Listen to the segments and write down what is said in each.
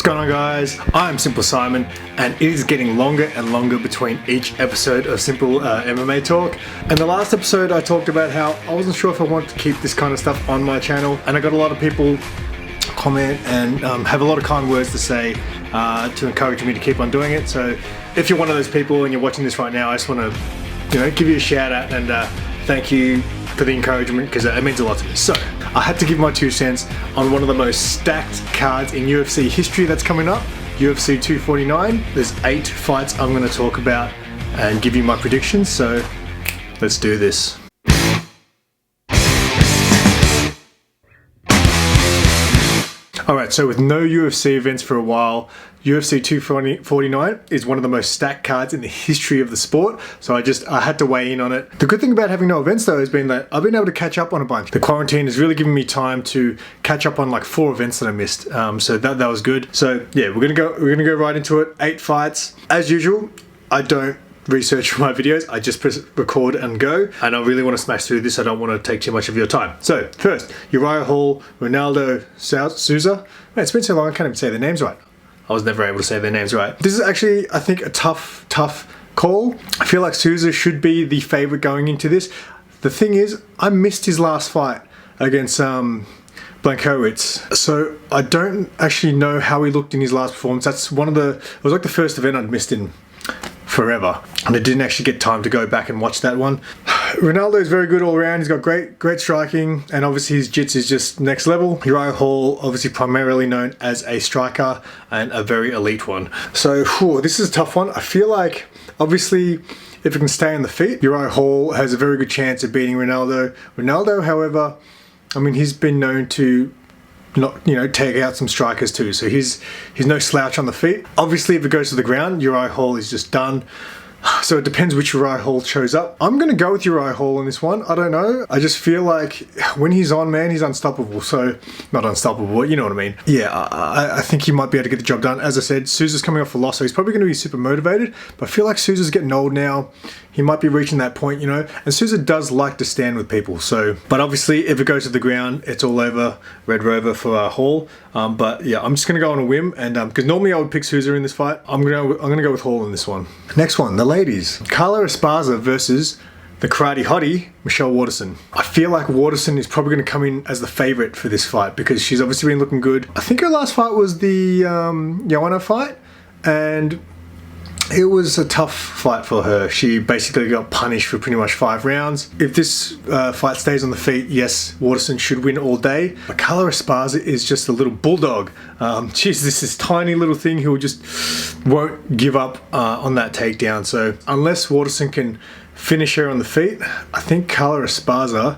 going on, guys? I'm Simple Simon, and it is getting longer and longer between each episode of Simple MMA Talk. And the last episode I talked about how I wasn't sure if I wanted to keep this kind of stuff on my channel, and I got a lot of people comment and have a lot of kind words to say to encourage me to keep on doing it. So if you're one of those people and you're watching this right now, I just want to give you a shout out and thank you for the encouragement, because it means a lot to me. So I had to give my 2 cents on one of the most stacked cards in UFC history that's coming up, UFC 249. There's 8 fights I'm going to talk about and give you my predictions, so let's do this. Alright, so with no UFC events for a while, UFC 249 is one of the most stacked cards in the history of the sport, so I had to weigh in on it. The good thing about having no events though has been that I've been able to catch up on a bunch. The quarantine has really given me time to catch up on like 4 events that I missed, so that was good. So yeah, we're gonna go right into it. 8 fights. As usual, I don't research for my videos, I just press record and go, and I really want to smash through this. I don't want to take too much of your time. So first, Uriah Hall, Ronaldo, Souza. Man, it's been so long I can't even say their names right. I was never able to say their names right. This is actually, I think, a tough call. I feel like Souza should be the favorite going into this. The thing is, I missed his last fight against Blankowitz, so I don't actually know how he looked in his last performance. It was like the first event I'd missed in forever, and I didn't actually get time to go back and watch that one. Ronaldo is very good all around. He's got great striking, and obviously his jits is just next level. Uriah Hall, obviously primarily known as a striker and a very elite one. So this is a tough one. I feel like obviously if it can stay on the feet, Uriah Hall has a very good chance of beating Ronaldo. Ronaldo, however, I mean, he's been known to take out some strikers too, so he's no slouch on the feet. Obviously if it goes to the ground, Uriah Hall is just done. So it depends which Uriah Hall shows up. I'm going to go with Uriah Hall in this one. I don't know. I just feel like when he's on, man, he's unstoppable. So, not unstoppable, you know what I mean. Yeah, I think he might be able to get the job done. As I said, Souza's coming off a loss, so he's probably going to be super motivated. But I feel like Souza's getting old now. He might be reaching that point, And Souza does like to stand with people. So, but obviously, if it goes to the ground, it's all over. Red Rover for Hall. But yeah, I'm just going to go on a whim, and because normally I would pick Souza in this fight, I'm gonna go with Hall in this one. Next one, the ladies. Carla Esparza versus the karate hottie, Michelle Waterson. I feel like Waterson is probably going to come in as the favorite for this fight because she's obviously been looking good. I think her last fight was the Joanna fight, and it was a tough fight for her. She basically got punished for pretty much 5 rounds. If this fight stays on the feet, yes, Waterson should win all day. But Carla Esparza is just a little bulldog. She's this tiny little thing who just won't give up on that takedown. So unless Waterson can finish her on the feet, I think Carla Esparza,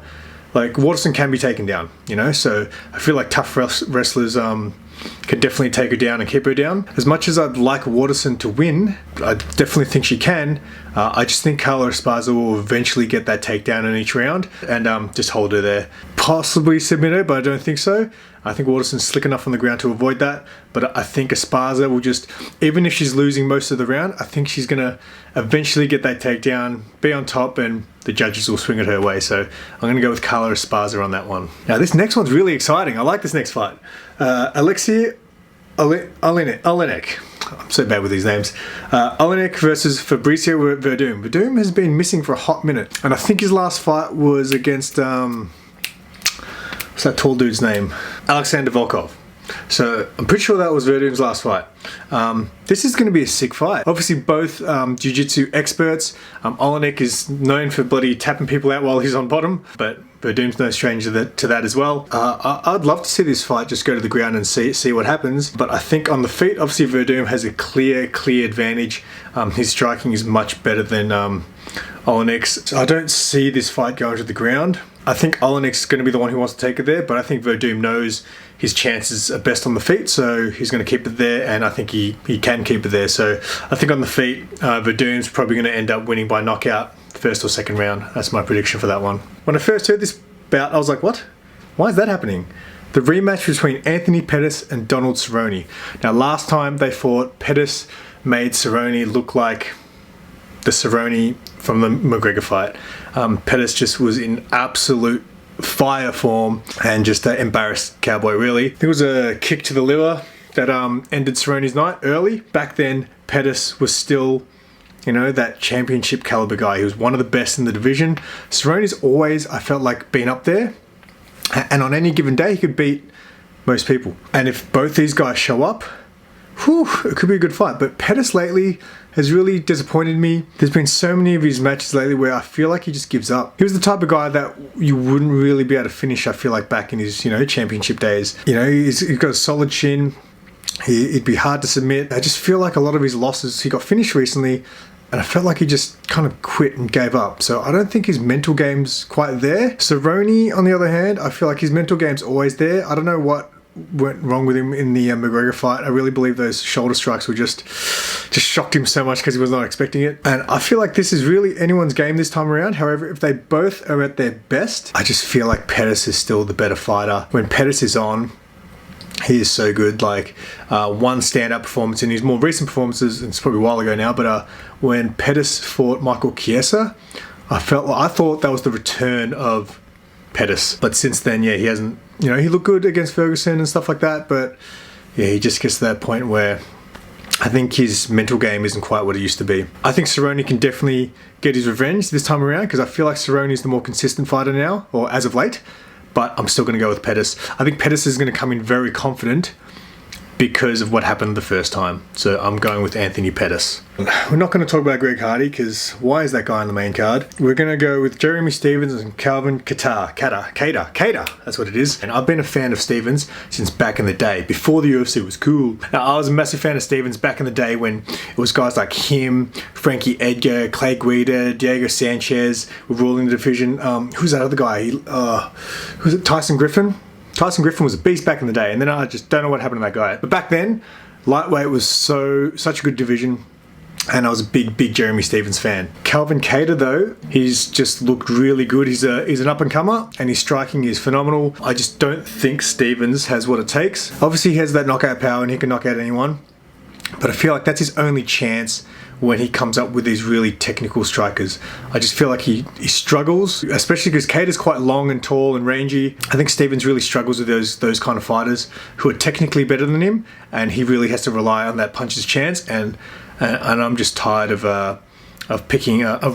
Waterson can be taken down, So I feel like tough wrestlers could definitely take her down and keep her down. As much as I'd like Waterson to win, I definitely think she can. I just think Carla Esparza will eventually get that takedown in each round and just hold her there. Possibly submit her, but I don't think so. I think Waterson's slick enough on the ground to avoid that, but I think Esparza will just, even if she's losing most of the round, I think she's going to eventually get that takedown, be on top, and the judges will swing it her way. So I'm going to go with Carla Esparza on that one. Now this next one's really exciting. I like this next fight. Alexei Oleinik. I'm so bad with these names. Oleinik versus Fabricio Werdum. Werdum has been missing for a hot minute, and I think his last fight was against what's that tall dude's name? Alexander Volkov. So I'm pretty sure that was Werdum's last fight. This is going to be a sick fight. Obviously both jiu-jitsu experts. Oleinik is known for bloody tapping people out while he's on bottom, but Werdum's no stranger to that as well. I'd love to see this fight just go to the ground and see what happens, but I think on the feet, obviously Werdum has a clear advantage. His striking is much better than Oleinik's. So I don't see this fight going to the ground. I think Oleinik's going to be the one who wants to take it there, but I think Werdum knows his chances are best on the feet, so he's going to keep it there, and I think he can keep it there. So I think on the feet, Werdum's probably going to end up winning by knockout, first or second round. That's my prediction for that one. When I first heard this bout, I was like, what? Why is that happening? The rematch between Anthony Pettis and Donald Cerrone. Now last time they fought, Pettis made Cerrone look like the Cerrone from the McGregor fight. Pettis just was in absolute fire form and just embarrassed Cowboy, really. It was a kick to the liver that ended Cerrone's night early. Back then, Pettis was still, you know, that championship caliber guy. He was one of the best in the division. Cerrone's always, I felt like, been up there. And on any given day, he could beat most people. And if both these guys show up, whew, it could be a good fight. But Pettis lately has really disappointed me. There's been so many of his matches lately where I feel like he just gives up. He was the type of guy that you wouldn't really be able to finish, I feel like, back in his, you know, championship days. You know, he's got a solid chin. He'd be hard to submit. I just feel like a lot of his losses, he got finished recently, and I felt like he just kind of quit and gave up. So I don't think his mental game's quite there. Cerrone, on the other hand, I feel like his mental game's always there. I don't know what went wrong with him in the McGregor fight. I really believe those shoulder strikes were just shocked him so much because he was not expecting it. And I feel like this is really anyone's game this time around. However, if they both are at their best, I just feel like Pettis is still the better fighter. When Pettis is on, he is so good. Like one standout performance in his more recent performances, and it's probably a while ago now, but when Pettis fought Michael Chiesa, I thought that was the return of Pettis. But since then, yeah, he hasn't, you know, he looked good against Ferguson and stuff like that, but yeah, he just gets to that point where I think his mental game isn't quite what it used to be. I think Cerrone can definitely get his revenge this time around because I feel like Cerrone is the more consistent fighter now, or as of late. But I'm still going to go with Pettis. I think Pettis is going to come in very confident because of what happened the first time. So I'm going with Anthony Pettis. We're not going to talk about Greg Hardy because why is that guy on the main card? We're going to go with Jeremy Stephens and Calvin Kattar. That's what it is. And I've been a fan of Stephens since back in the day, before the UFC was cool. Now, I was a massive fan of Stephens back in the day when it was guys like him, Frankie Edgar, Clay Guida, Diego Sanchez were ruling the division. Who's that other guy? Who's it? Tyson Griffin? Tyson Griffin was a beast back in the day, and then I just don't know what happened to that guy. But back then, lightweight was such a good division, and I was a big Jeremy Stephens fan. Calvin Kattar, though, he's just looked really good. He's an up-and-comer, and his striking is phenomenal. I just don't think Stephens has what it takes. Obviously, he has that knockout power, and he can knock out anyone, but I feel like that's his only chance when he comes up with these really technical strikers. I just feel like he struggles, especially because Kattar's quite long and tall and rangy. I think Stephens really struggles with those kind of fighters who are technically better than him, and he really has to rely on that puncher's chance, and I'm just tired of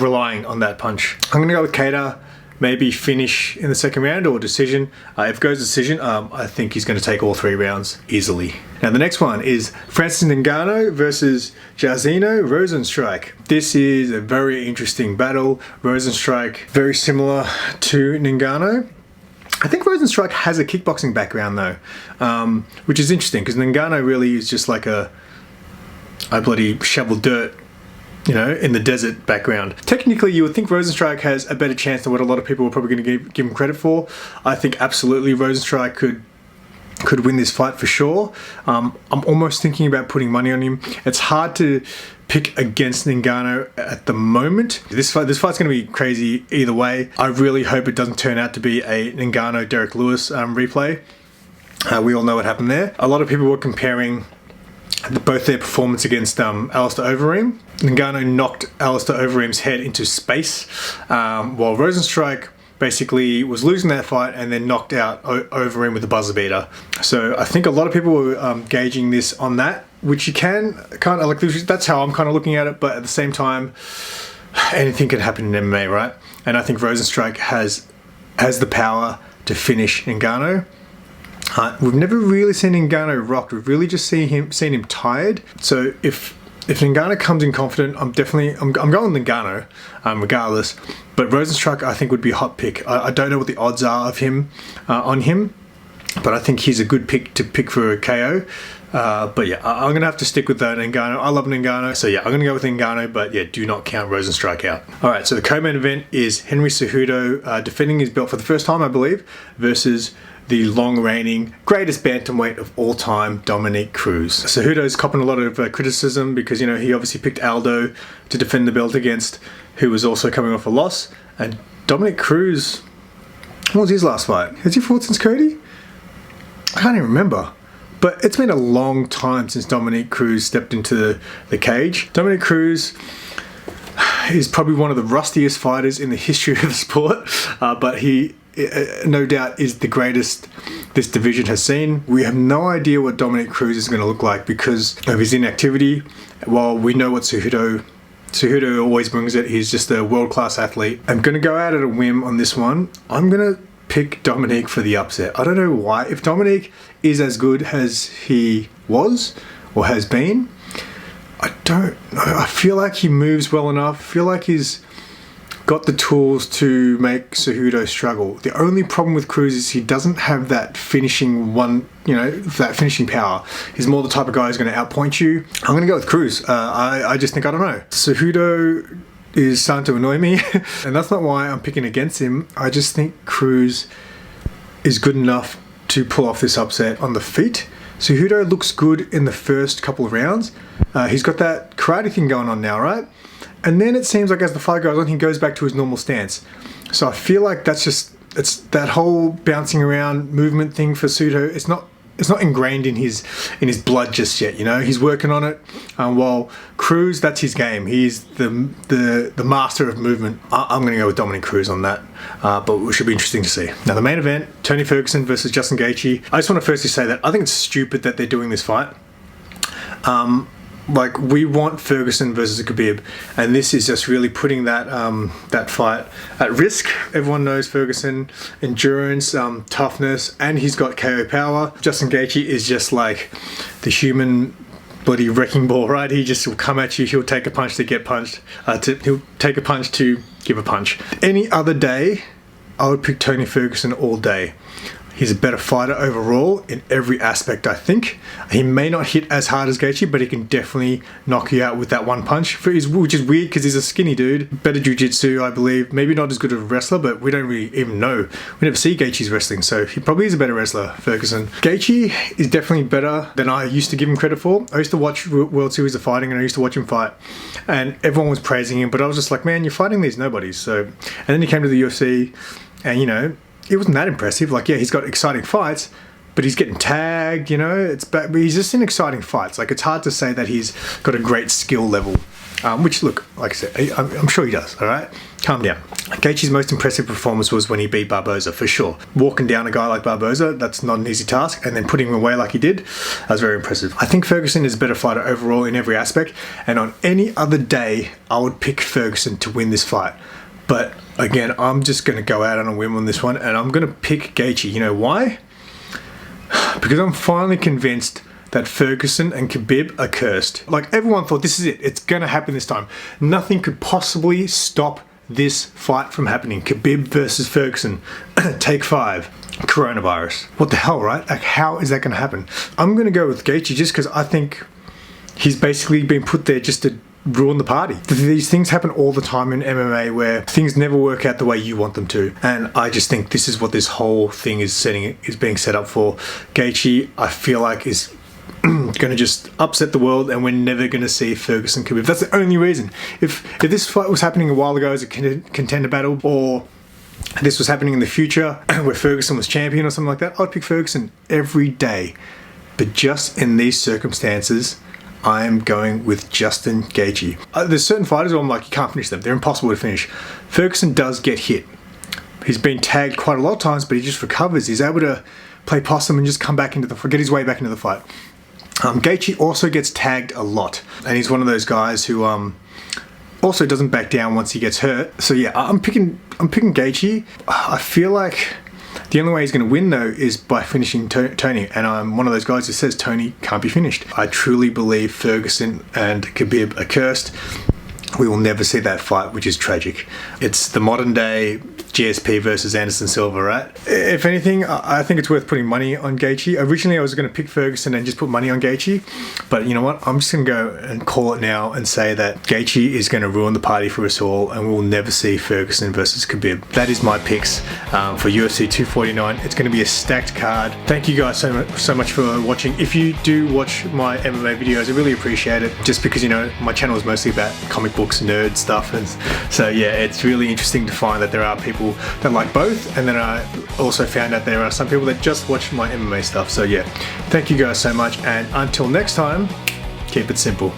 relying on that punch. I'm gonna go with Kattar. Maybe finish in the second round or decision. If it goes decision, I think he's going to take all 3 rounds easily. Now the next one is Francis Ngannou versus Jairzinho Rozenstruik. This is a very interesting battle. Rozenstruik, very similar to Ngannou. I think Rozenstruik has a kickboxing background though, which is interesting because Ngannou really is just like a bloody shovel dirt, you know, in the desert background. Technically, you would think Rozenstruik has a better chance than what a lot of people are probably going to give him credit for. I think absolutely Rozenstruik could win this fight for sure. I'm almost thinking about putting money on him. It's hard to pick against Ngannou at the moment. This fight's going to be crazy either way. I really hope it doesn't turn out to be a Ngannou-Derek Lewis replay. We all know what happened there. A lot of people were comparing both their performance against Alistair Overeem. Ngannou knocked Alistair Overeem's head into space, while Rozenstruik basically was losing that fight and then knocked out Overeem with a buzzer beater. So I think a lot of people were gauging this on that, which you can kind of like. That's how I'm kind of looking at it. But at the same time, anything can happen in MMA, right? And I think Rozenstruik has the power to finish Ngannou. We've never really seen Ngannou rocked. We've really just seen him tired. So if Ngannou comes in confident, I'm going Ngannou, regardless. But Rozenstruik, I think, would be a hot pick. I don't know what the odds are of him on him, but I think he's a good pick to pick for a KO. But yeah, I'm gonna have to stick with Ngannou. I love Ngannou, so yeah, I'm gonna go with Ngannou. But yeah, do not count Rozenstruik out. All right, so the co-main event is Henry Cejudo defending his belt for the first time, I believe, versus the long-reigning greatest bantamweight of all time, Dominic Cruz. Cejudo's copping a lot of criticism because, you know, he obviously picked Aldo to defend the belt against, who was also coming off a loss. And Dominic Cruz, what was his last fight? Has he fought since Cody? I can't even remember. But it's been a long time since Dominic Cruz stepped into the cage. Dominic Cruz is probably one of the rustiest fighters in the history of the sport, but he no doubt is the greatest this division has seen. We have no idea what Dominic Cruz is going to look like because of his inactivity. While we know what Cejudo always brings it, he's just a world-class athlete. I'm going to go out at a whim on this one. I'm going to pick Dominic for the upset. I don't know why. If Dominic is as good as he was or has been, I don't know. I feel like he moves well enough. I feel like he's got the tools to make Cejudo struggle. The only problem with Cruz is he doesn't have that finishing that finishing power. He's more the type of guy who's going to outpoint you. I'm going to go with Cruz. I just think, I don't know. Cejudo is starting to annoy me, and that's not why I'm picking against him. I just think Cruz is good enough to pull off this upset on the feet. Cejudo looks good in the first couple of rounds. He's got that karate thing going on now, right? And then it seems like as the fight goes on, he goes back to his normal stance. So I feel like it's that whole bouncing around movement thing for Cejudo. It's not ingrained in his blood just yet. He's working on it. While Cruz, that's his game. He's the master of movement. I'm going to go with Dominic Cruz on that. But it should be interesting to see. Now the main event: Tony Ferguson versus Just Gaithje. I just want to firstly say that I think it's stupid that they're doing this fight. We want Ferguson versus Kabir, and this is just really putting that fight at risk. Everyone knows Ferguson, endurance, toughness, and he's got KO power. Just Gaithje is just like the human bloody wrecking ball, right? He just will come at you. He'll take a punch to get punched. He'll take a punch to give a punch. Any other day, I would pick Tony Ferguson all day. He's a better fighter overall in every aspect, I think. He may not hit as hard as Gaethje, but he can definitely knock you out with that one punch, which is weird because he's a skinny dude. Better jiu-jitsu, I believe. Maybe not as good of a wrestler, but we don't really even know. We never see Gaethje's wrestling, so he probably is a better wrestler, Ferguson. Gaethje is definitely better than I used to give him credit for. I used to watch World Series of Fighting, and I used to watch him fight, and everyone was praising him, but I was just like, man, you're fighting these nobodies. So, and then he came to the UFC, and it wasn't that impressive. Like, yeah, he's got exciting fights, but he's getting tagged, but he's just in exciting fights. Like, it's hard to say that he's got a great skill level, which, look, like I said, I'm sure he does, all right? Calm down. Gaethje's most impressive performance was when he beat Barboza, for sure. Walking down a guy like Barboza, that's not an easy task, and then putting him away like he did, that was very impressive. I think Ferguson is a better fighter overall in every aspect, and on any other day, I would pick Ferguson to win this fight. But again, I'm just going to go out on a whim on this one, and I'm going to pick Gaethje. You know why? Because I'm finally convinced that Ferguson and Kabir are cursed. Like, everyone thought, this is it. It's going to happen this time. Nothing could possibly stop this fight from happening. Kabir versus Ferguson. Take 5. Coronavirus. What the hell, right? Like, how is that going to happen? I'm going to go with Gaethje just because I think he's basically been put there just to ruin the party. These things happen all the time in MMA where things never work out the way you want them to, and I just think this is what this whole thing is being set up for. Gaethje, I feel like, is going to just upset the world, and we're never going to see Ferguson Kabir. That's the only reason. If this fight was happening a while ago as a contender battle, or this was happening in the future where Ferguson was champion or something like that, I'd pick Ferguson every day. But just in these circumstances, I am going with Justin Gaethje. There's certain fighters where I'm like, you can't finish them. They're impossible to finish. Ferguson does get hit. He's been tagged quite a lot of times, but he just recovers. He's able to play possum and just come back get his way back into the fight. Gaethje also gets tagged a lot, and he's one of those guys who also doesn't back down once he gets hurt. So yeah, I'm picking Gaethje. I feel like the only way he's going to win, though, is by finishing Tony. And I'm one of those guys who says Tony can't be finished. I truly believe Ferguson and Kabir are cursed. We will never see that fight, which is tragic. It's the modern day GSP versus Anderson Silva, right? If anything, I think it's worth putting money on Gaethje. Originally, I was going to pick Ferguson and just put money on Gaethje, but you know what? I'm just going to go and call it now and say that Gaethje is going to ruin the party for us all, and we'll never see Ferguson versus Kabir. That is my picks for UFC 249. It's going to be a stacked card. Thank you guys so much for watching. If you do watch my MMA videos, I really appreciate it, just because, my channel is mostly about comic books, nerd stuff, and so yeah, it's really interesting to find that there are people that like both, and then I also found out there are some people that just watch my MMA stuff. So yeah, thank you guys so much, and until next time, keep it simple.